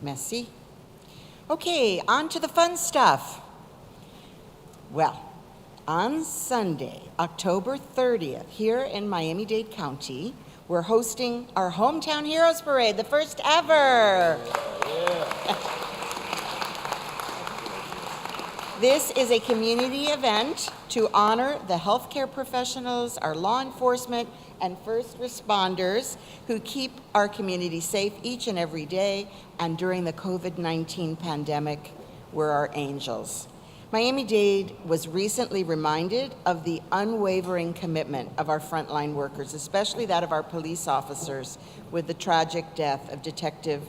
Merci. Okay, on to the fun stuff. Well, on Sunday, October 30th, here in Miami-Dade County, we're hosting our Hometown Heroes Parade, the first ever. This is a community event to honor the healthcare professionals, our law enforcement, and first responders who keep our community safe each and every day, and during the COVID-19 pandemic, were our angels. Miami-Dade was recently reminded of the unwavering commitment of our frontline workers, especially that of our police officers, with the tragic death of Detective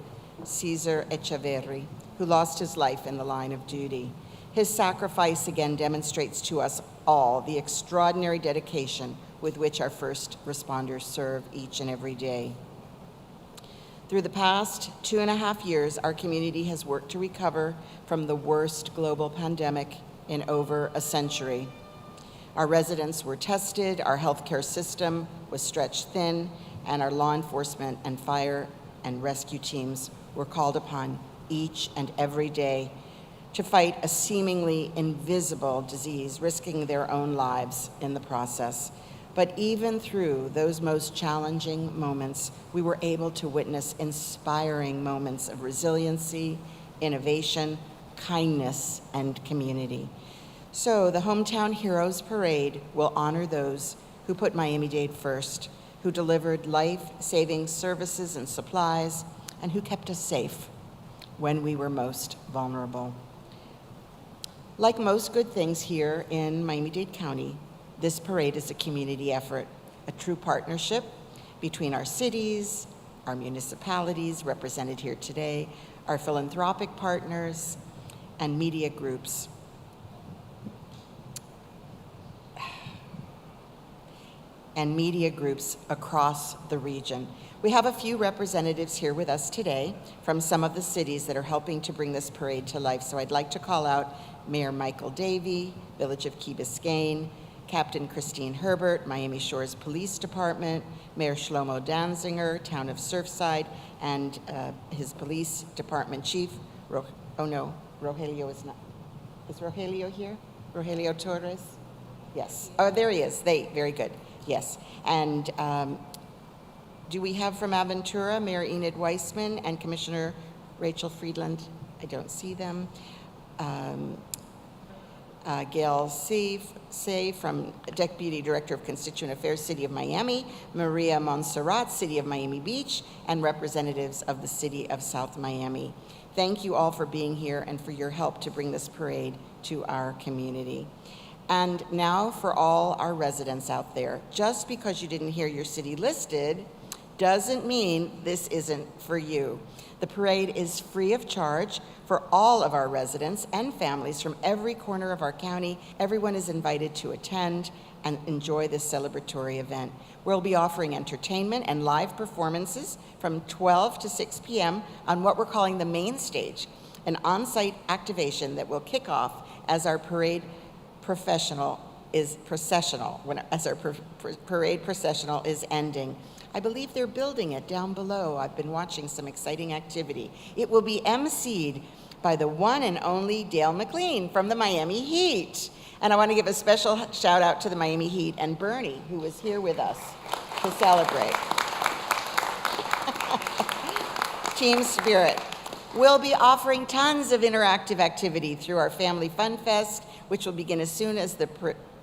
Cesar Echeverri, who lost his life in the line of duty. His sacrifice again demonstrates to us all the extraordinary dedication with which our first responders serve each and every day. Through the past 2.5 years, our community has worked to recover from the worst global pandemic in over a century. Our residents were tested, our healthcare system was stretched thin, and our law enforcement and fire and rescue teams were called upon each and every day to fight a seemingly invisible disease, risking their own lives in the process. But even through those most challenging moments, we were able to witness inspiring moments of resiliency, innovation, kindness, and community. So the Hometown Heroes Parade will honor those who put Miami-Dade first, who delivered life-saving services and supplies, and who kept us safe when we were most vulnerable. Like most good things here in Miami-Dade County, this parade is a community effort, a true partnership between our cities, our municipalities represented here today, our philanthropic partners, and media groups. And media groups across the region. We have a few representatives here with us today from some of the cities that are helping to bring this parade to life. So I'd like to call out Mayor Michael Davey, Village of Key Biscayne, Captain Christine Herbert, Miami Shores Police Department, Mayor Shlomo Danziger, Town of Surfside, and his police department chief, Rogelio is not. Is Rogelio here? Rogelio Torres? Yes. Oh, there he is. Very good. Yes. And do we have from Aventura, Mayor Enid Weissman and Commissioner Rachel Friedland? I don't see them. Gail Say from Deputy Director of Constituent Affairs, City of Miami, Maria Montserrat, City of Miami Beach, and representatives of the City of South Miami. Thank you all for being here and for your help to bring this parade to our community. And now for all our residents out there, just because you didn't hear your city listed doesn't mean this isn't for you. The parade is free of charge for all of our residents and families from every corner of our county. Everyone is invited to attend and enjoy this celebratory event. We'll be offering entertainment and live performances from 12 to 6 p.m. on what we're calling the main stage, an on-site activation that will kick off as our parade processional is ending. I believe they're building it down below. I've been watching some exciting activity. It will be emceed by the one and only Dale McLean from the Miami Heat. And I want to give a special shout out to the Miami Heat and Bernie, who was here with us to celebrate. Team spirit. We'll be offering tons of interactive activity through our Family Fun Fest, which will begin as soon as the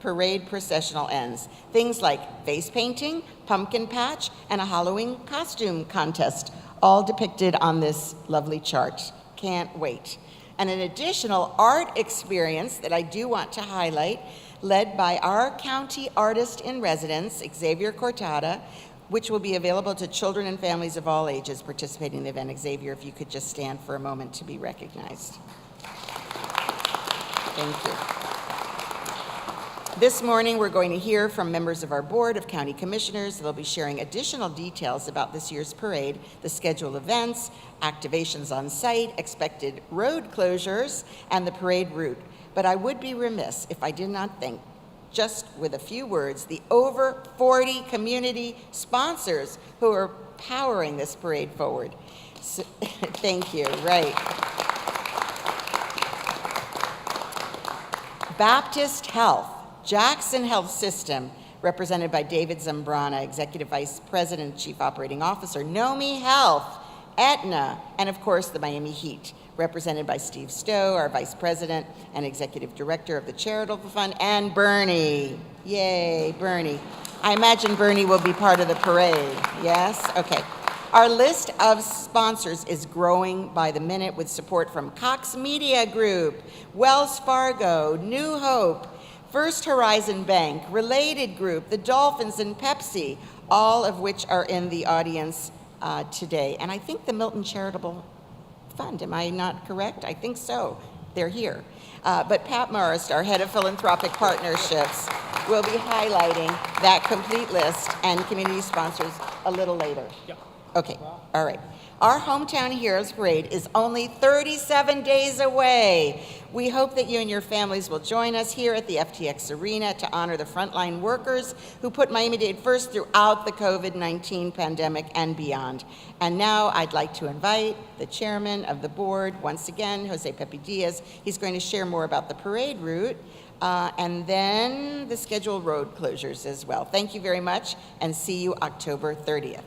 parade processional ends. Things like face painting, pumpkin patch, and a Halloween costume contest, all depicted on this lovely chart. Can't wait. And an additional art experience that I do want to highlight, led by our county artist in residence, Xavier Cortada, which will be available to children and families of all ages participating in the event. Xavier, if you could just stand for a moment to be recognized. Thank you. This morning, we're going to hear from members of our Board of County Commissioners. They'll be sharing additional details about this year's parade, the scheduled events, activations on site, expected road closures, and the parade route. But I would be remiss if I did not thank just with a few words the over 40 community sponsors who are powering this parade forward. So, thank you, right. Baptist Health, Jackson Health System, represented by David Zambrana, Executive Vice President, Chief Operating Officer, Nomi Health, Aetna, and of course the Miami Heat, represented by Steve Stowe, our Vice President and Executive Director of the Charitable Fund, and Bernie. Yay, Bernie. I imagine Bernie will be part of the parade, yes? Okay. Our list of sponsors is growing by the minute with support from Cox Media Group, Wells Fargo, New Hope, First Horizon Bank, Related Group, the Dolphins, and Pepsi, all of which are in the audience today. And I think the Milton Charitable Fund, am I not correct? I think so. They're here. But Pat Morris, our head of philanthropic partnerships, will be highlighting that complete list and community sponsors a little later. Yep. Okay, all right. Our Hometown Heroes Parade is only 37 days away. We hope that you and your families will join us here at the FTX Arena to honor the frontline workers who put Miami-Dade first throughout the COVID-19 pandemic and beyond. And now I'd like to invite the chairman of the board, once again, Jose Pepe Diaz. He's going to share more about the parade route and then the scheduled road closures as well. Thank you very much, and see you October 30th.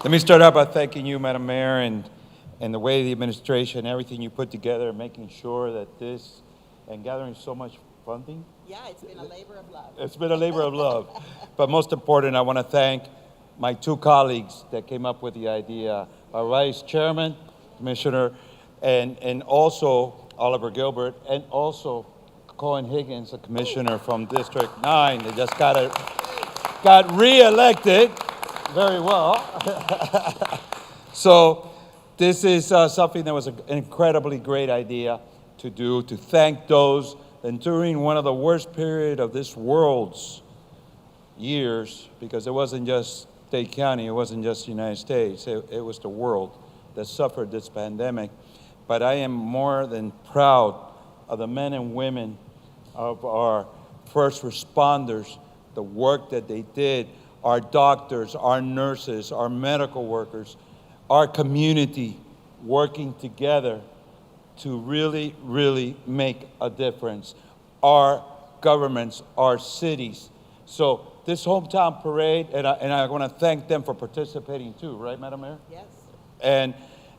Let me start out by thanking you, Madam Mayor, and the way the administration, everything you put together, making sure that this, and gathering so much funding. Yeah, it's been a labor of love. It's been a labor of love. But most important, I want to thank my two colleagues that came up with the idea, our Vice Chairman, Commissioner, and also Oliver Gilbert, and also Cohen Higgins, a commissioner from District 9 that just got re-elected very well. So this is something that was an incredibly great idea to do, to thank those that during one of the worst period of this world's years, because it wasn't just Dade County, it wasn't just the United States, it was the world that suffered this pandemic. But I am more than proud of the men and women of our first responders, the work that they did, our doctors, our nurses, our medical workers, our community working together to really, really make a difference. Our governments, our cities. So this hometown parade, and I want to thank them for participating too, right, Madam Mayor? Yes.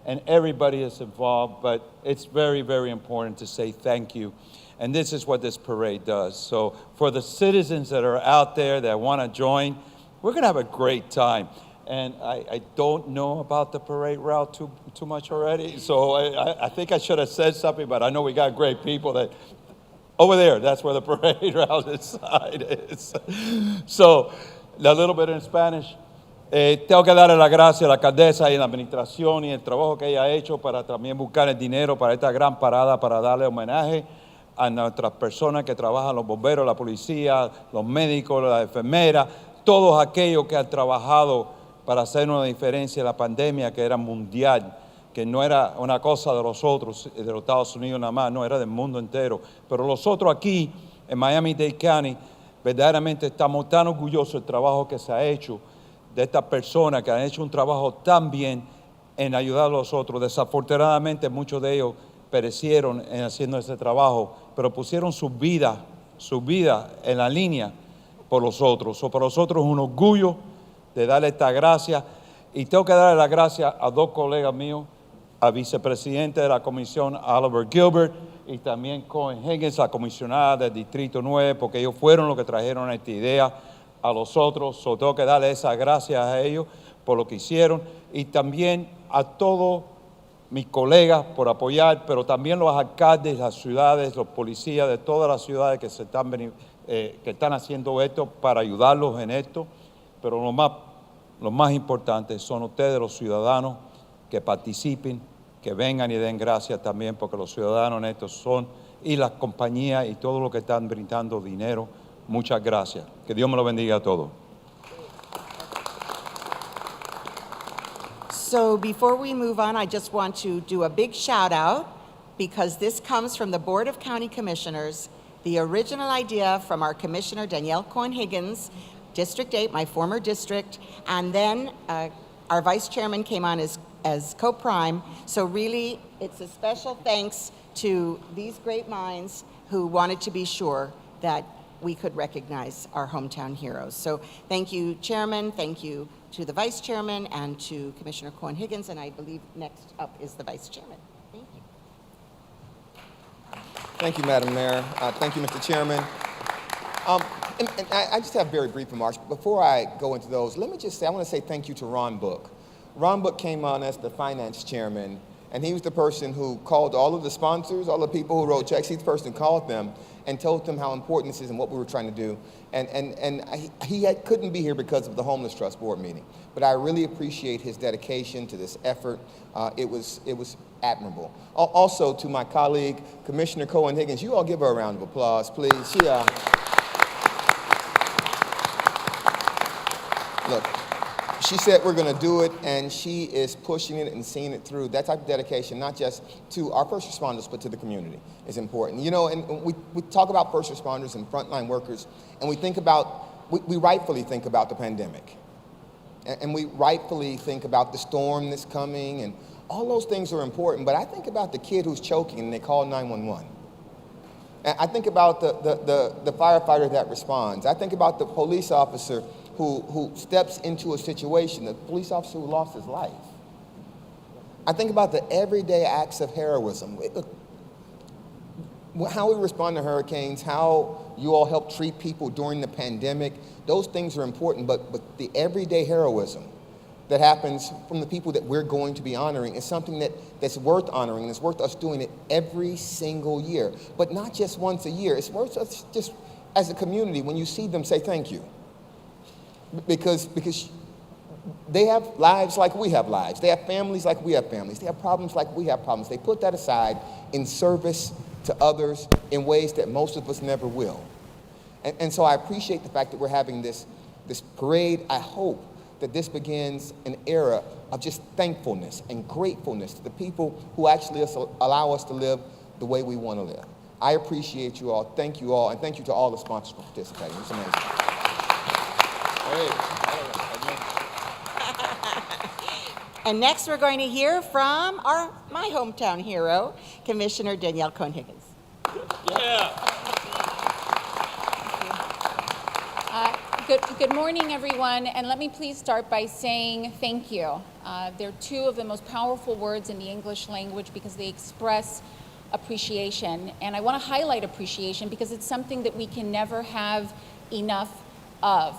And everybody is involved, but it's very, very important to say thank you. And this is what this parade does. So for the citizens that are out there that want to join, we're going to have a great time. And I don't know about the parade route too much already, so I think I should have said something, but I know we got great people that, over there, that's where the parade route side is. So, a little bit in Spanish. Tengo que darle las gracias a la alcaldesa y a la administración y el trabajo que ella ha hecho para también buscar el dinero para esta gran parada, para darle homenaje a nuestras personas que trabajan, los bomberos, la policía, los médicos, las enfermeras, todos aquellos que han trabajado para hacer una diferencia en la pandemia que era mundial, que no era una cosa de los otros, de los Estados Unidos nada más, no, era del mundo entero. Pero nosotros aquí, en Miami-Dade County, verdaderamente estamos tan orgullosos del trabajo que se ha hecho, de estas personas que han hecho un trabajo tan bien en ayudar a los otros. Desafortunadamente, muchos de ellos perecieron en haciendo ese trabajo, pero pusieron su vida en la línea por los otros. So, para nosotros es un orgullo de darle esta gracia, y tengo que darle las gracias a dos colegas míos, al vicepresidente de la comisión, Oliver Gilbert, y también Cohen Higgins, la comisionada del Distrito 9, porque ellos fueron los que trajeron esta idea a los otros. So, tengo que darle esas gracias a ellos por lo que hicieron, y también a todos mis colegas por apoyar, pero también los alcaldes, las ciudades, los policías de todas las ciudades que están haciendo esto para ayudarlos en esto. Pero lo más importante son ustedes, los ciudadanos, que participen, que vengan y den gracias también, porque los ciudadanos estos son, y las compañías y todo lo que están brindando dinero. Muchas gracias. Que Dios me lo bendiga a todos. So before we move on, I just want to do a big shout out because this comes from the Board of County Commissioners, the original idea from our Commissioner Danielle Cohen-Higgins, District 8, my former district, and then our Vice Chairman came on as co-prime. So really, it's a special thanks to these great minds who wanted to be sure that we could recognize our hometown heroes. So thank you, Chairman, thank you to the Vice Chairman and to Commissioner Cohen-Higgins, and I believe next up is the Vice Chairman. Thank you. Thank you, Madam Mayor. Thank you, Mr. Chairman. And I just have very brief remarks. Before I go into those, let me just say, I want to say thank you to Ron Book. Ron Book came on as the finance chairman, and he was the person who called all of the sponsors, all the people who wrote checks. He's the person who called them and told them how important this is and what we were trying to do. He couldn't be here because of the Homeless Trust Board meeting. But I really appreciate his dedication to this effort. It was admirable. Also, to my colleague, Commissioner Cohen-Higgins, you all give her a round of applause, please. Look, she said we're going to do it, and she is pushing it and seeing it through. That type of dedication, not just to our first responders, but to the community, is important. You know, and we talk about first responders and frontline workers, and we rightfully think about the pandemic. And we rightfully think about the storm that's coming, and all those things are important. But I think about the kid who's choking, and they call 911. And I think about the firefighter that responds. I think about the police officer who steps into a situation, the police officer who lost his life. I think about the everyday acts of heroism. How we respond to hurricanes, how you all help treat people during the pandemic, those things are important, but the everyday heroism that happens from the people that we're going to be honoring is something that's worth honoring, and it's worth us doing it every single year. But not just once a year. It's worth us just as a community, when you see them, say thank you. Because they have lives like we have lives. They have families like we have families. They have problems like we have problems. They put that aside in service to others in ways that most of us never will. And so I appreciate the fact that we're having this parade. I hope that this begins an era of just thankfulness and gratefulness to the people who actually allow us to live the way we want to live. I appreciate you all. Thank you all. And thank you to all the sponsors for participating. It's amazing. And next we're going to hear from my hometown hero, Commissioner Danielle Cohen-Higgins. Good morning, everyone, and let me please start by saying thank you. They're two of the most powerful words in the English language because they express appreciation, and I want to highlight appreciation because it's something that we can never have enough of.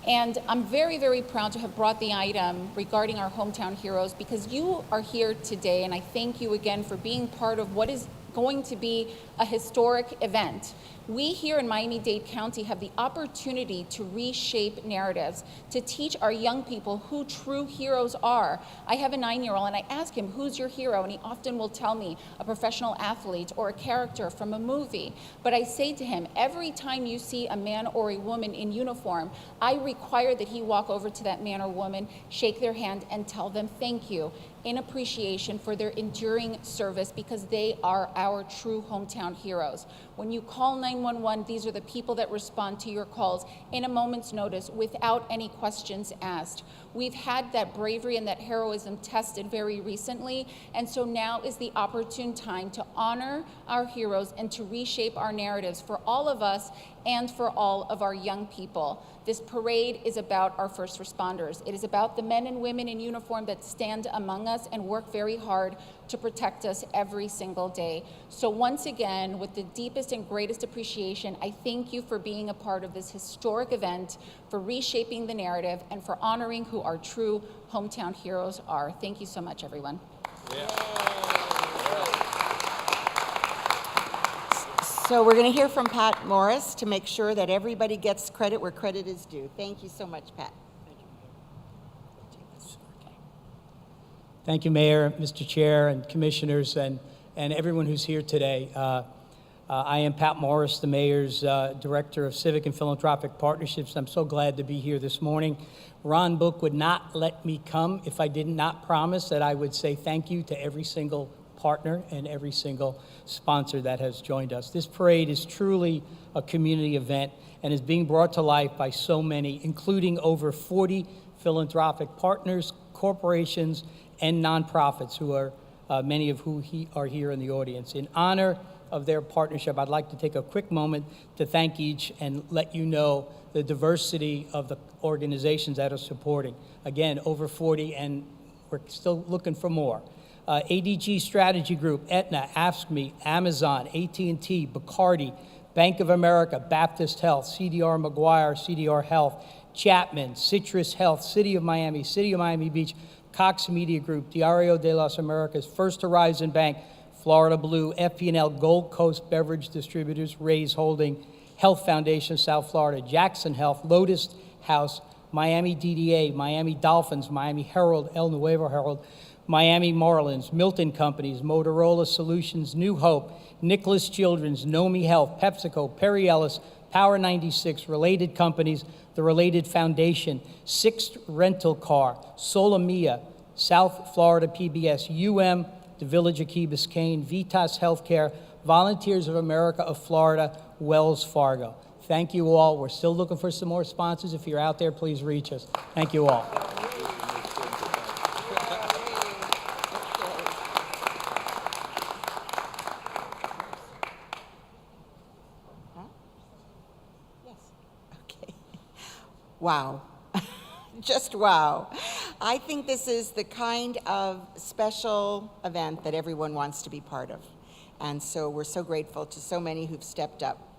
And I'm very, very proud to have brought the item regarding our hometown heroes because you are here today, and I thank you again for being part of what is going to be a historic event. We here in Miami-Dade County have the opportunity to reshape narratives, to teach our young people who true heroes are. I have a 9-year-old and I ask him, who's your hero? And he often will tell me a professional athlete or a character from a movie. But I say to him, every time you see a man or a woman in uniform, I require that he walk over to that man or woman, shake their hand, and tell them thank you in appreciation for their enduring service because they are our true hometown heroes. When you call 911, these are the people that respond to your calls in a moment's notice without any questions asked. We've had that bravery and that heroism tested very recently, and so now is the opportune time to honor our heroes and to reshape our narratives for all of us and for all of our young people. This parade is about our first responders. It is about the men and women in uniform that stand among us and work very hard to protect us every single day. So once again, with the deepest and greatest appreciation, I thank you for being a part of this historic event, for reshaping the narrative, and for honoring who our true hometown heroes are. Thank you so much, everyone. So we're going to hear from Pat Morris to make sure that everybody gets credit where credit is due. Thank you so much, Pat. Thank you, Mayor, Mr. Chair, and commissioners, and everyone who's here today. I am Pat Morris, the Mayor's Director of Civic and Philanthropic Partnerships. I'm so glad to be here this morning. Ron Book would not let me come if I did not promise that I would say thank you to every single partner and every single sponsor that has joined us. This parade is truly a community event and is being brought to life by so many, including over 40 philanthropic partners, corporations, and nonprofits who are many of who are here in the audience. In honor of their partnership, I'd like to take a quick moment to thank each and let you know the diversity of the organizations that are supporting. Again, over 40, and we're still looking for more. ADG Strategy Group, Aetna, AFSCME, Amazon, AT&T, Bacardi, Bank of America, Baptist Health, CDR McGuire, CDR Health, Chapman, Citrus Health, City of Miami Beach, Cox Media Group, Diario de las Americas, First Horizon Bank, Florida Blue, FP&L, Gold Coast Beverage Distributors, Ray's Holding, Health Foundation South Florida, Jackson Health, Lotus House, Miami DDA, Miami Dolphins, Miami Herald, El Nuevo Herald, Miami Marlins, Milton Companies, Motorola Solutions, New Hope, Nicholas Children's, Nomi Health, PepsiCo, Perry Ellis, Power 96, Related Companies, the Related Foundation, Sixth Rental Car, Solomia, South Florida PBS, UM, the Village of Key Biscayne, Vitas Healthcare, Volunteers of America of Florida, Wells Fargo. Thank you all. We're still looking for some more sponsors. If you're out there, please reach us. Thank you all. Wow. Just wow. I think this is the kind of special event that everyone wants to be part of. And so we're so grateful to so many who've stepped up.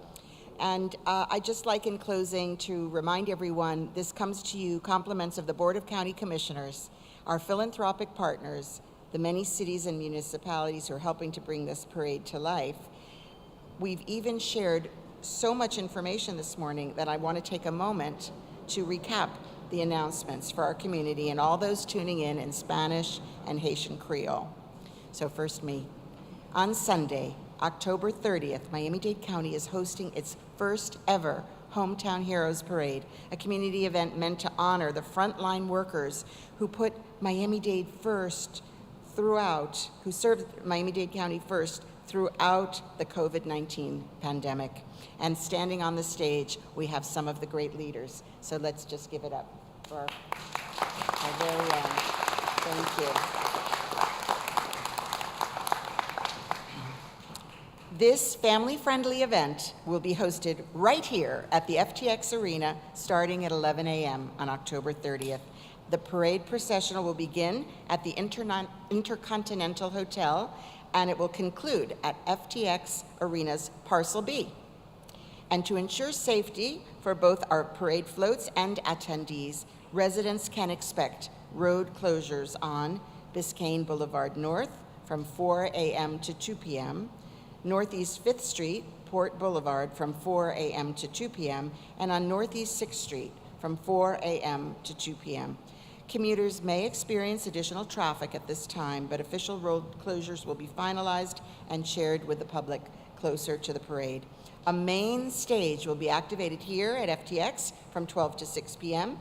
And I'd just like in closing to remind everyone, this comes to you compliments of the Board of County Commissioners, our philanthropic partners, the many cities and municipalities who are helping to bring this parade to life. We've even shared so much information this morning that I want to take a moment to recap the announcements for our community and all those tuning in Spanish and Haitian Creole. So first me. On Sunday, October 30th, Miami-Dade County is hosting its first ever Hometown Heroes Parade, a community event meant to honor the frontline workers who put Miami-Dade first throughout, who served Miami-Dade County first throughout the COVID-19 pandemic. And standing on the stage, we have some of the great leaders. So let's just give it up for our very own. Thank you. This family-friendly event will be hosted right here at the FTX Arena starting at 11 a.m. on October 30th. The parade processional will begin at the Intercontinental Hotel, and it will conclude at FTX Arena's Parcel B. And to ensure safety for both our parade floats and attendees, residents can expect road closures on Biscayne Boulevard North from 4 a.m. to 2 p.m., Northeast 5th Street, Port Boulevard from 4 a.m. to 2 p.m., and on Northeast 6th Street from 4 a.m. to 2 p.m. Commuters may experience additional traffic at this time, but official road closures will be finalized and shared with the public closer to the parade. A main stage will be activated here at FTX from 12 to 6 p.m.,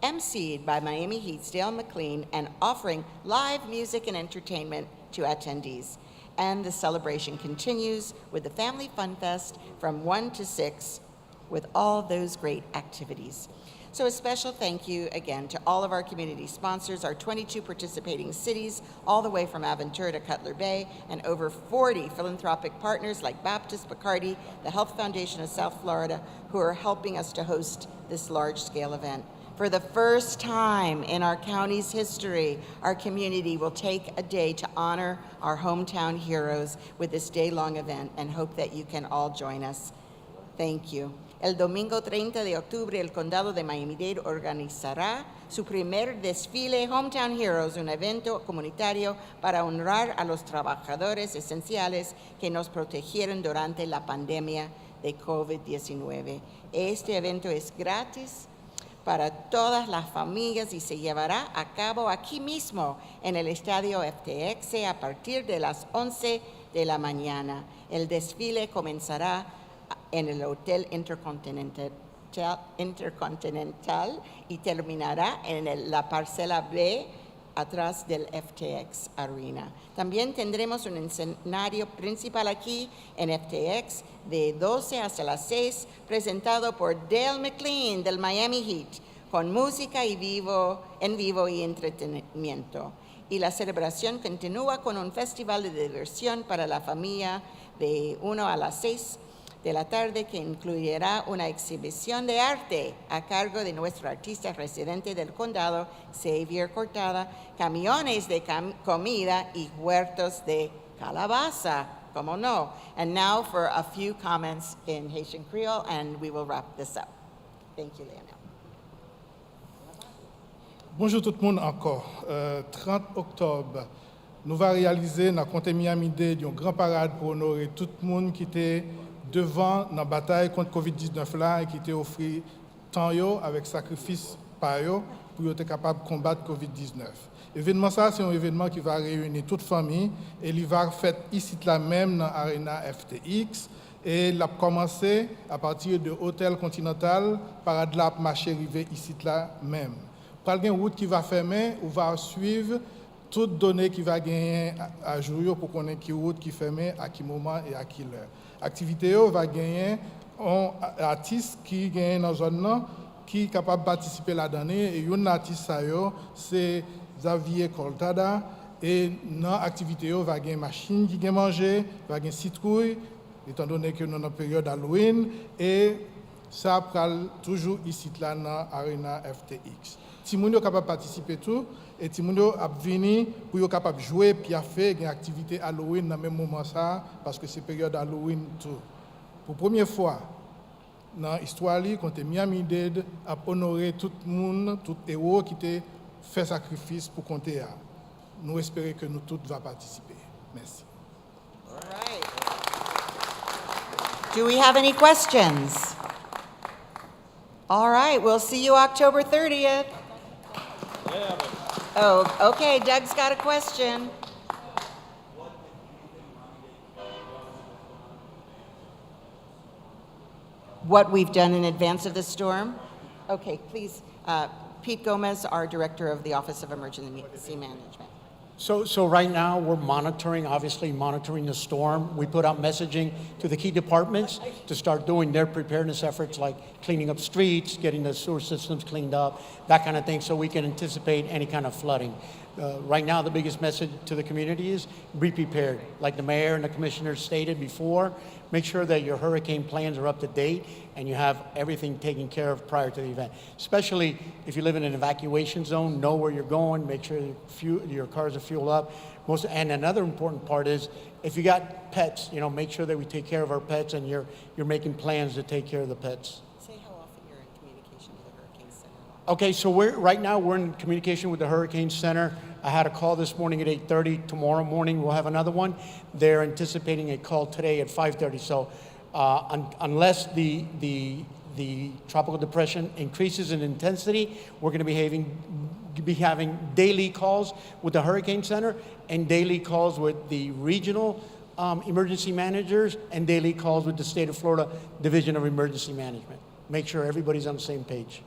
emceed by Miami Heat's Dale McLean and offering live music and entertainment to attendees. And the celebration continues with the Family Fun Fest from 1 to 6 with all those great activities. So a special thank you again to all of our community sponsors, our 22 participating cities, all the way from Aventura to Cutler Bay, and over 40 philanthropic partners like Baptist, Bacardi, the Health Foundation of South Florida, who are helping us to host this large-scale event. For the first time in our county's history, our community will take a day to honor our hometown heroes with this day-long event, and hope that you can all join us. Thank you. El domingo 30 de octubre, el Condado de Miami-Dade organizará su primer desfile Hometown Heroes, un evento comunitario para honrar a los trabajadores esenciales que nos protegieron durante la pandemia de COVID-19. Este evento es gratis para todas las familias y se llevará a cabo aquí mismo en el Estadio FTX a partir de las 11 de la mañana. El desfile comenzará en el Hotel Intercontinental y terminará en la Parcela B atrás del FTX Arena. También tendremos un escenario principal aquí en FTX de 12 hasta las 6, presentado por Dale McLean del Miami Heat, con música en vivo y entretenimiento. Y la celebración continúa con un festival de diversión para la familia de 1 a las 6 de la tarde, que incluirá una exhibición de arte a cargo de nuestro artista residente del condado, Xavier Cortada, camiones de comida y huertos de calabaza, como no. And now for a few comments in Haitian Creole, and we will wrap this up. Thank you, Leonel. Bonjour tout le monde encore. 30 octobre, nous allons réaliser dans le comté Miami-Dade une grande parade pour honorer tout le monde qui était devant dans la bataille contre COVID-19 là et qui était offert temps avec sacrifice par eux pour être capable de combattre COVID-19. L'événement ça, c'est un événement qui va réunir toute famille et il va fait ici là même dans l'Arena FTX. Et il a commencé à partir de l'hôtel Continental, parade là marché arrivé ici là même. Pour une route qui va fermer, on va suivre toutes données qui va gagner à jour pour connaître qui route qui ferme, à qui moment et à qui l'heure. L'activité va gagner un artiste qui gagne dans la zone qui est capable de participer là-dedans. Et un artiste, c'est Xavier Cortada. Et dans l'activité, va gagner machine qui gagne manger, va gagner citrouille, étant donné que nous sommes en période Halloween. Et ça prend toujours ici là dans l'Arena FTX. Si vous êtes capable de participer tout, et si vous êtes venu pour être capable de jouer, puis à faire une activité Halloween dans le même moment ça, parce que c'est période Halloween tout. Pour la première fois dans l'histoire, quand Miami-Dade a honoré tout le monde, tout héros qui a fait sacrifice pour compter. Nous espérons que nous tous allons participer. Merci. All right. Do we have any questions? All right, we'll see you October 30th. Oh, okay, Doug's got a question. What we've done in advance of the storm? Okay, please, Pete Gomez, our Director of the Office of Emergency Management. So right now, we're obviously monitoring the storm. We put out messaging to the key departments to start doing their preparedness efforts, like cleaning up streets, getting the sewer systems cleaned up, that kind of thing, so we can anticipate any kind of flooding. Right now, the biggest message to the community is be prepared. Like the mayor and the commissioners stated before, make sure that your hurricane plans are up to date and you have everything taken care of prior to the event. Especially if you live in an evacuation zone, know where you're going, make sure your cars are fueled up. And another important part is if you got pets, make sure that we take care of our pets and you're making plans to take care of the pets. Say how often you're in communication with the Hurricane Center. Okay, so right now we're in communication with the Hurricane Center. I had a call this morning at 8:30. Tomorrow morning we'll have another one. They're anticipating a call today at 5:30. So unless the tropical depression increases in intensity, we're going to be having daily calls with the Hurricane Center and daily calls with the regional emergency managers and daily calls with the State of Florida Division of Emergency Management. Make sure everybody's on the same page.